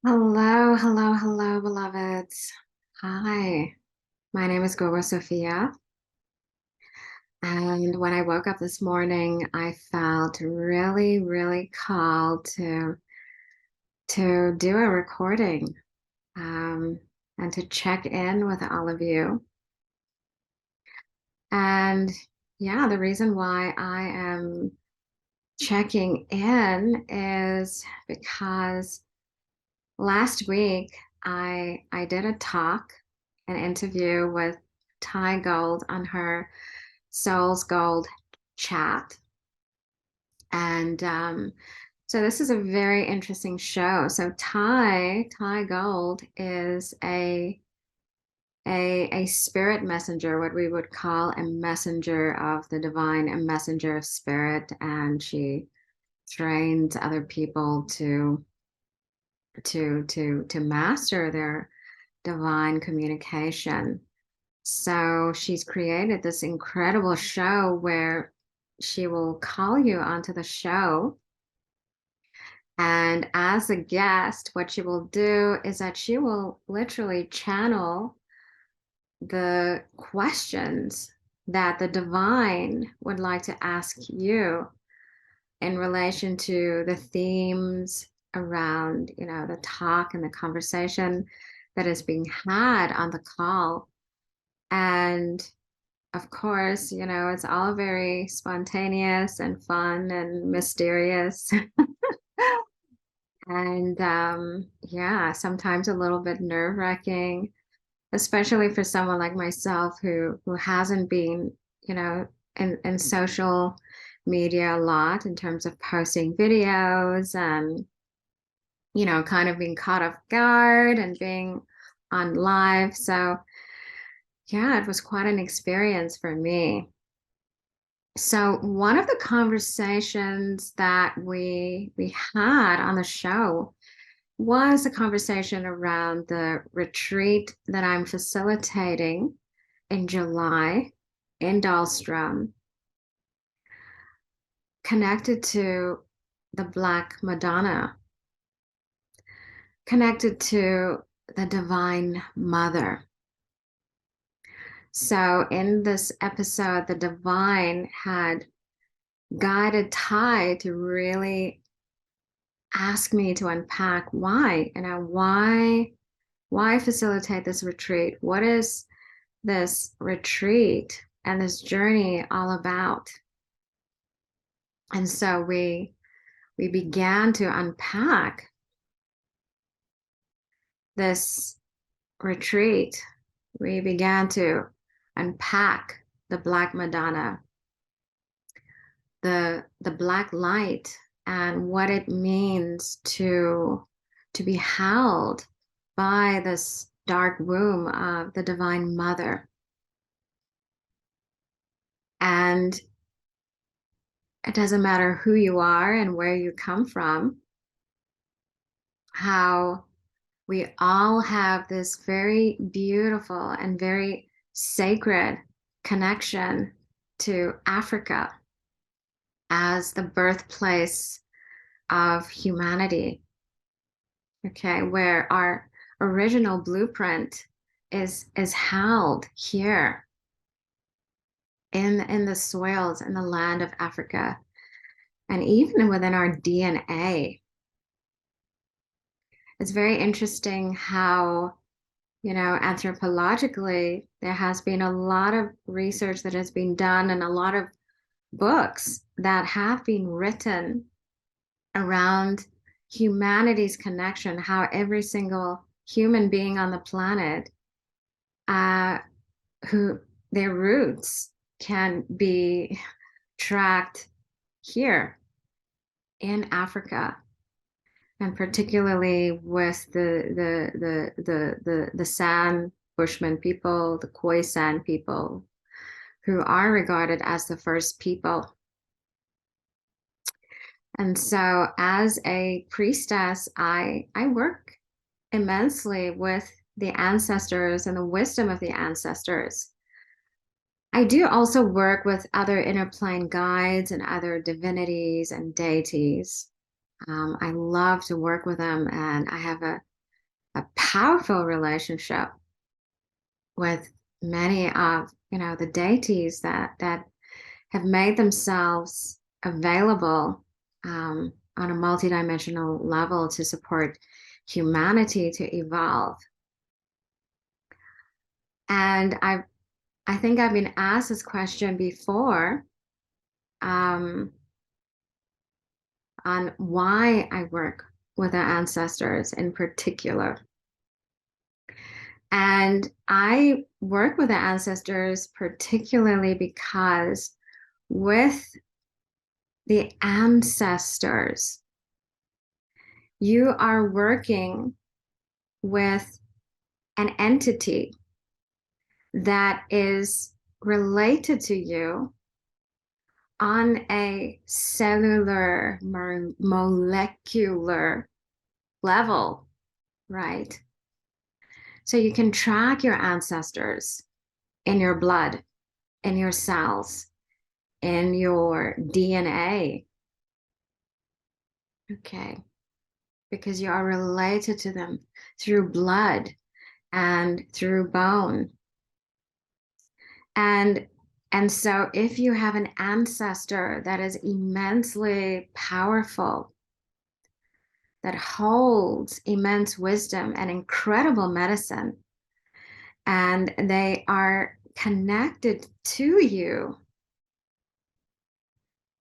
Hello, hello, hello, beloveds. Hi, my name is Gogo Sophia. And when I woke up this morning, I felt really, really called to do a recording um, and to check in with all of you. And yeah, the reason why I am checking in is because last week I did a talk, an interview with Ty Gold on her Soul's Gold chat. And so this is a very interesting show. So Ty Gold is a spirit messenger, what we would call a messenger of the divine, a messenger of spirit, and she trains other people to master their divine communication. So she's created this incredible show where she will call you onto the show. And as a guest, what she will do is that she will literally channel the questions that the divine would like to ask you in relation to the themes around, the talk and the conversation that is being had on the call. And of course, it's all very spontaneous and fun and mysterious. And yeah, sometimes a little bit nerve-wracking, especially for someone like myself who hasn't been, in social media a lot in terms of posting videos and, kind of being caught off guard and being on live. So yeah, it was quite an experience for me. So one of the conversations that we had on the show was a conversation around the retreat that I'm facilitating in July in Dahlstrom, connected to the Black Madonna, connected to the Divine Mother. So in this episode, the Divine had guided Ty to really ask me to unpack why, why facilitate this retreat? What is this retreat and this journey all about? And so we began to unpack this retreat. We began to unpack the Black Madonna, the black light, and what it means to be held by this dark womb of the Divine Mother. And it doesn't matter who you are and where you come from, how we all have this very beautiful and very sacred connection to Africa as the birthplace of humanity. Okay, where our original blueprint is held here in the soils in the land of Africa, and even within our DNA. It's very interesting how, anthropologically, there has been a lot of research that has been done and a lot of books that have been written around humanity's connection, how every single human being on the planet, uh, who their roots can be tracked here in Africa, and particularly with the San Bushman people, the Khoisan people, who are regarded as the first people. And so as a priestess, I work immensely with the ancestors and the wisdom of the ancestors. I do also work with other inner plane guides and other divinities and deities. I love to work with them, and I have a powerful relationship with many of, the deities that have made themselves available on a multidimensional level to support humanity to evolve. And I think I've been asked this question before, on why I work with our ancestors in particular. And I work with the ancestors particularly because with the ancestors, you are working with an entity that is related to you on a cellular, molecular level, right? So you can track your ancestors in your blood, in your cells, in your DNA. Okay. Because you are related to them through blood and through bone. And so if you have an ancestor that is immensely powerful, that holds immense wisdom and incredible medicine, and they are connected to you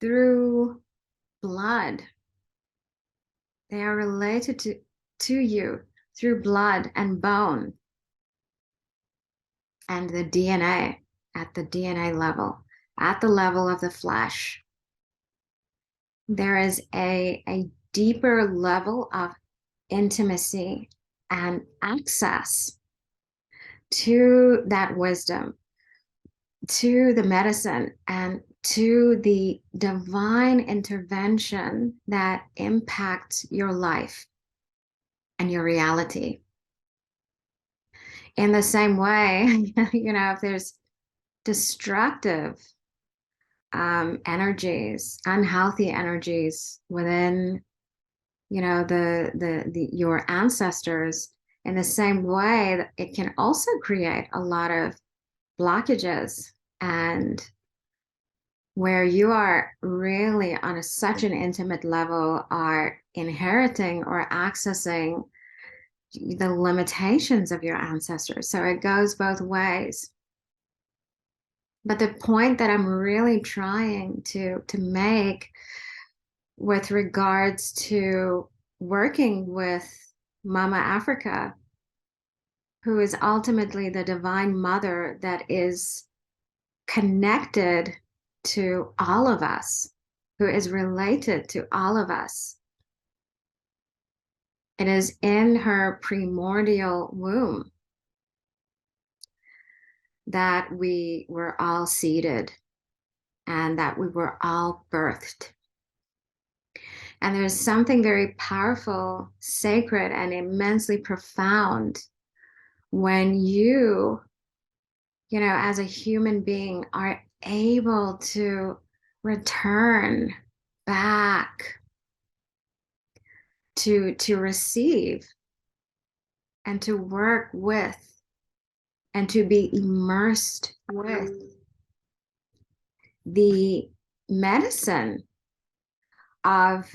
through blood, they are related to you through blood and bone and the DNA, at the DNA level, at the level of the flesh. There is a deeper level of intimacy and access to that wisdom, to the medicine, and to the divine intervention that impacts your life and your reality. In the same way, if there's destructive energies, unhealthy energies within, your ancestors, in the same way that it can also create a lot of blockages, and where you are really on such an intimate level are inheriting or accessing the limitations of your ancestors. So it goes both ways. But the point that I'm really trying to make with regards to working with Mama Africa, who is ultimately the divine mother that is connected to all of us, who is related to all of us. It is in her primordial womb that we were all seeded and that we were all birthed. And there's something very powerful, sacred, and immensely profound when you, as a human being, are able to return back to receive and to work with and to be immersed with the medicine of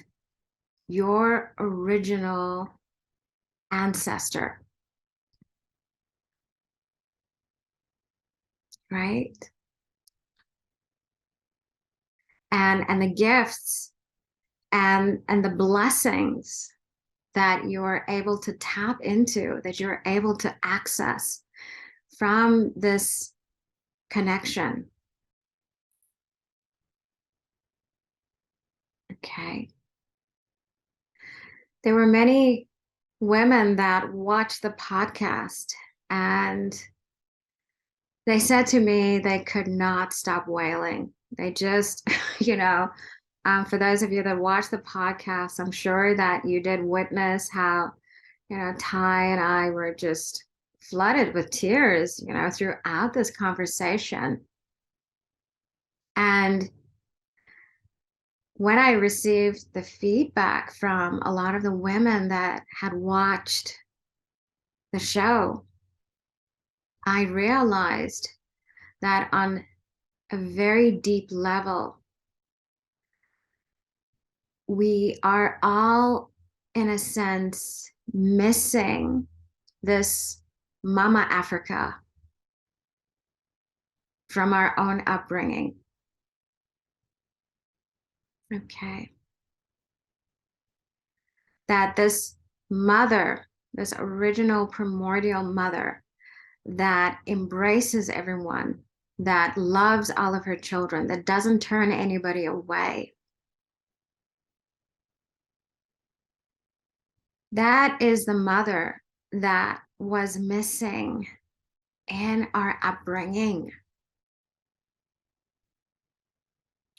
your original ancestor, right? And the gifts and the blessings that you're able to tap into, that you're able to access from this connection. Okay. There were many women that watched the podcast, and they said to me they could not stop wailing. They just, for those of you that watch the podcast, I'm sure that you did witness how, Ty and I were just flooded with tears, throughout this conversation. And when I received the feedback from a lot of the women that had watched the show, I realized that on a very deep level, we are all, in a sense, missing this Mama Africa from our own upbringing. Okay. That this mother, this original primordial mother that embraces everyone, that loves all of her children, that doesn't turn anybody away. That is the mother that was missing in our upbringing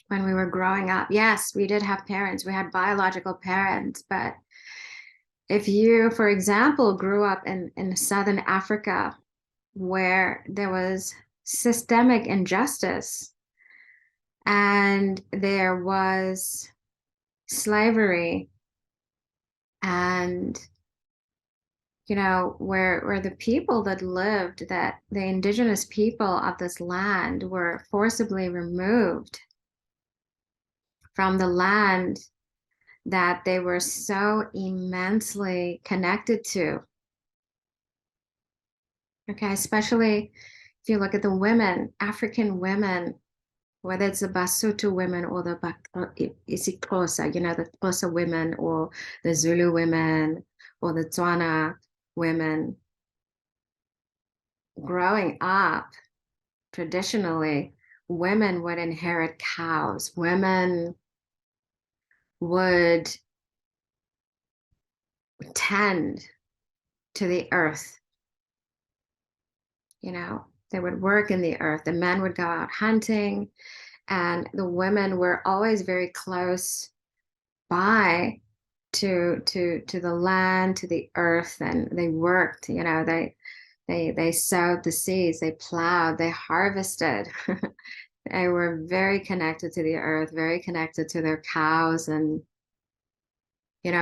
when we were growing up. Yes, we did have parents, we had biological parents, but if you, for example, grew up in Southern Africa where there was systemic injustice and there was slavery and where the people that lived, that the indigenous people of this land were forcibly removed from the land that they were so immensely connected to. Okay, especially if you look at the women, African women, whether it's the Basotho women or the isiXhosa, the Xhosa women or the Zulu women or the Tswana women, growing up, traditionally, women would inherit cows. Women would tend to the earth. They would work in the earth. The men would go out hunting, and the women were always very close by to the land, to the earth, and they worked. They sowed the seeds, they plowed, they harvested. They were very connected to the earth, very connected to their cows. And,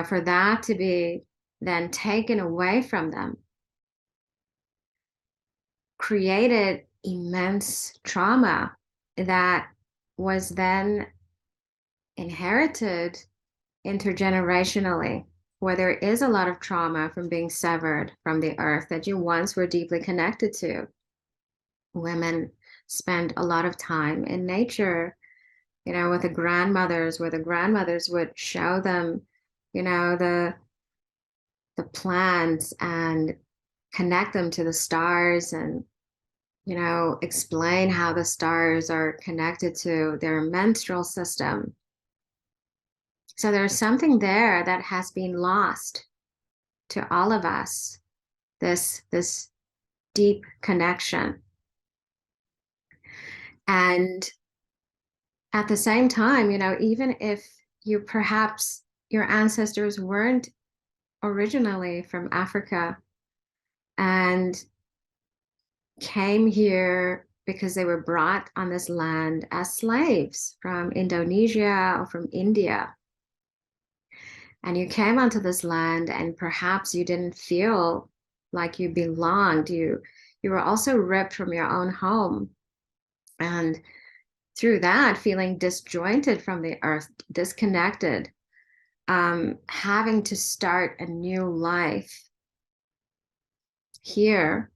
for that to be then taken away from them created immense trauma that was then inherited intergenerationally, where there is a lot of trauma from being severed from the earth that you once were deeply connected to. Women spend a lot of time in nature, with the grandmothers, where the grandmothers would show them, the plants and connect them to the stars and, explain how the stars are connected to their menstrual system. So there's something there that has been lost to all of us, this deep connection. And at the same time, even if your ancestors weren't originally from Africa and came here because they were brought on this land as slaves from Indonesia or from India, and you came onto this land and perhaps you didn't feel like you belonged, you were also ripped from your own home, and through that feeling disjointed from the earth, disconnected, having to start a new life here,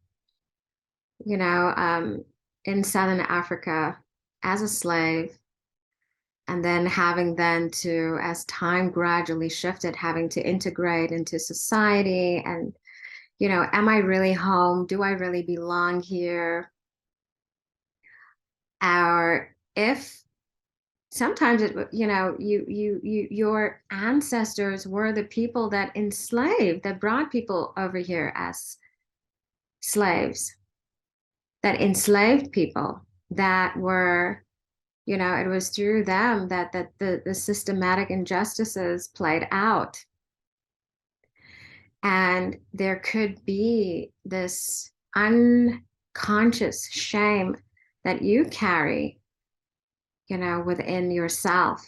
in Southern Africa as a slave, and then having then to, as time gradually shifted, having to integrate into society and, am I really home? Do I really belong here? Or if sometimes your ancestors were the people that enslaved, that brought people over here as slaves, that enslaved people, that were, it was through them that the systematic injustices played out. And there could be this unconscious shame that you carry, within yourself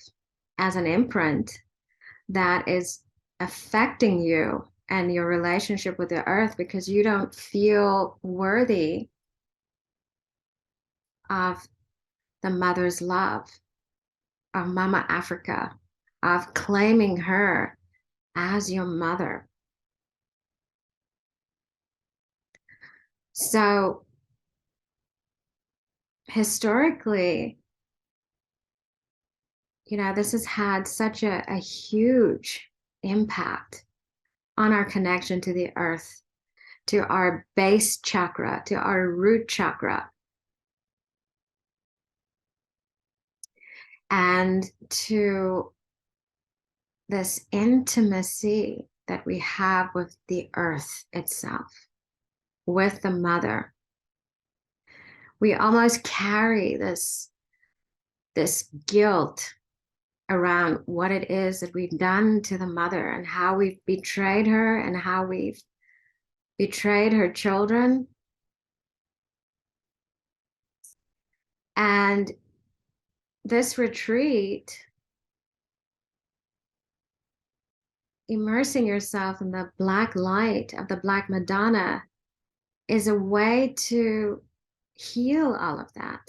as an imprint that is affecting you and your relationship with the earth because you don't feel worthy of the mother's love, of Mama Africa, of claiming her as your mother. So historically, this has had such a huge impact on our connection to the earth, to our base chakra, to our root chakra, and to this intimacy that we have with the earth itself, with the mother. We almost carry this guilt around what it is that we've done to the mother and how we've betrayed her and how we've betrayed her children. And this retreat, immersing yourself in the black light of the Black Madonna, is a way to heal all of that,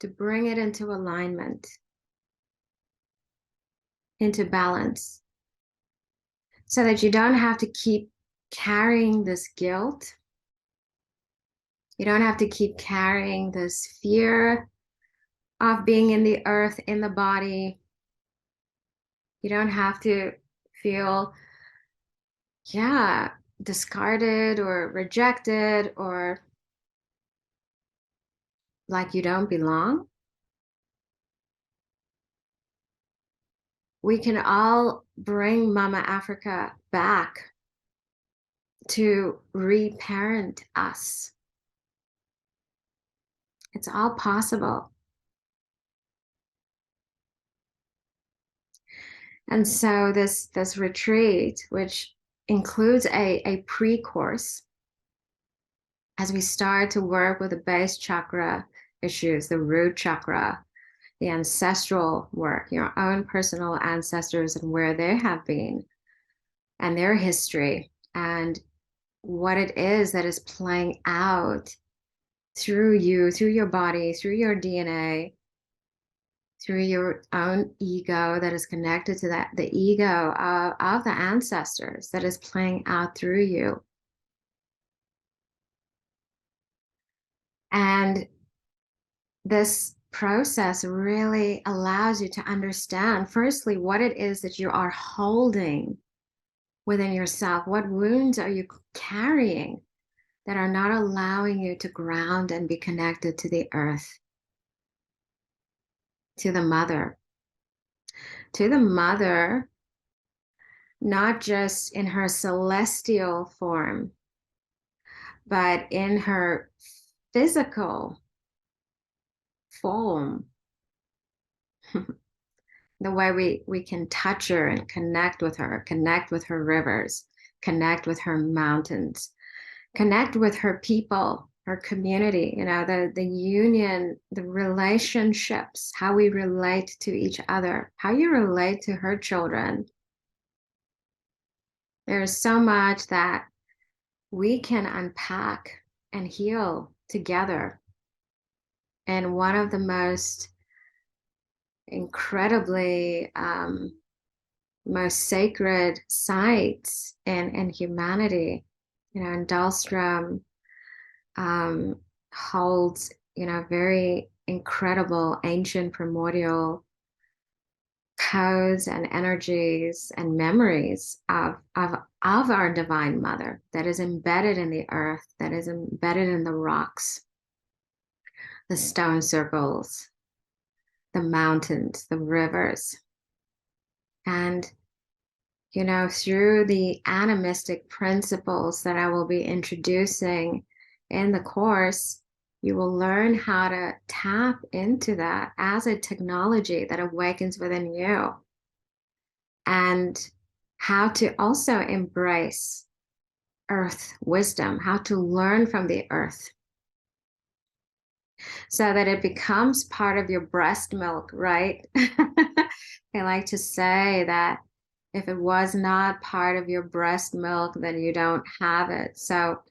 to bring it into alignment, into balance, so that you don't have to keep carrying this guilt. You don't have to keep carrying this fear of being in the earth, in the body. You don't have to feel, discarded or rejected or like you don't belong. We can all bring Mama Africa back to reparent us. It's all possible. And so this retreat, which includes a pre-course, as we start to work with the base chakra issues, the root chakra, the ancestral work, your own personal ancestors and where they have been, and their history, and what it is that is playing out through you, through your body, through your DNA, through your own ego that is connected to that, the ego of the ancestors that is playing out through you. And this process really allows you to understand, firstly, what it is that you are holding within yourself. What wounds are you carrying that are not allowing you to ground and be connected to the earth, to the mother? To the mother, not just in her celestial form, but in her physical form. The way we can touch her and connect with her rivers, connect with her mountains, connect with her people, her community, the union, the relationships, how we relate to each other, how you relate to her children. There's so much that we can unpack and heal together. And one of the most incredibly most sacred sites in humanity, and Dahlstrom holds, very incredible ancient primordial codes and energies and memories of our divine mother that is embedded in the earth, that is embedded in the rocks, the stone circles, the mountains, the rivers. And, through the animistic principles that I will be introducing in the course, you will learn how to tap into that as a technology that awakens within you, and how to also embrace earth wisdom, how to learn from the earth so that it becomes part of your breast milk, right? I like to say that If it was not part of your breast milk, then you don't have it. So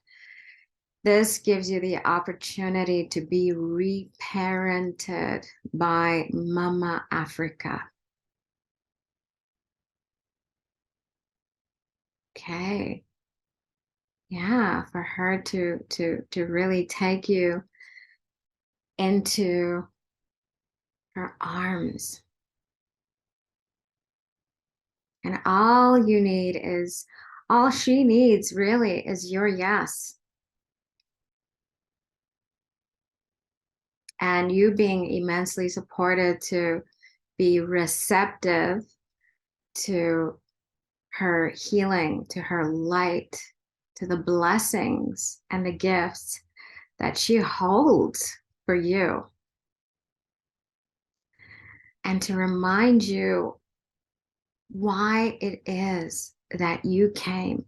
this gives you the opportunity to be reparented by Mama Africa. Okay. Yeah, for her to really take you into her arms. And all she needs really is your yes. And you being immensely supported to be receptive to her healing, to her light, to the blessings and the gifts that she holds for you. And to remind you why it is that you came,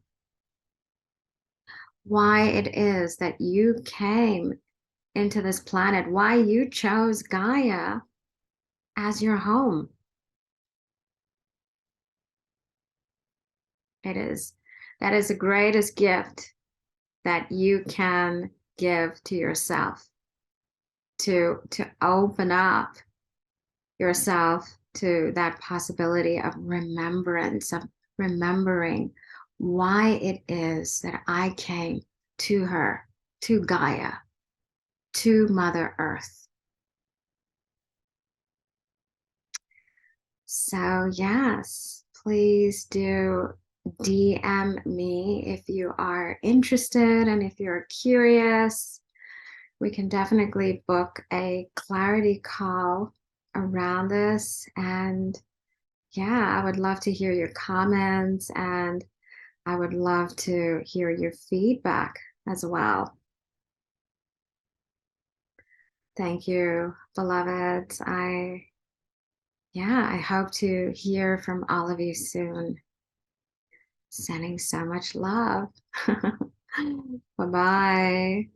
why it is that you came into this planet, why you chose Gaia as your home. That is the greatest gift that you can give to yourself, to open up yourself to that possibility of remembrance, of remembering why it is that I came to her, to Gaia, to Mother Earth. So, yes, please do DM me if you are interested and if you're curious. We can definitely book a clarity call around this. And yeah, I would love to hear your comments and I would love to hear your feedback as well. Thank you, beloveds. I hope to hear from all of you soon. Sending so much love. Bye-bye.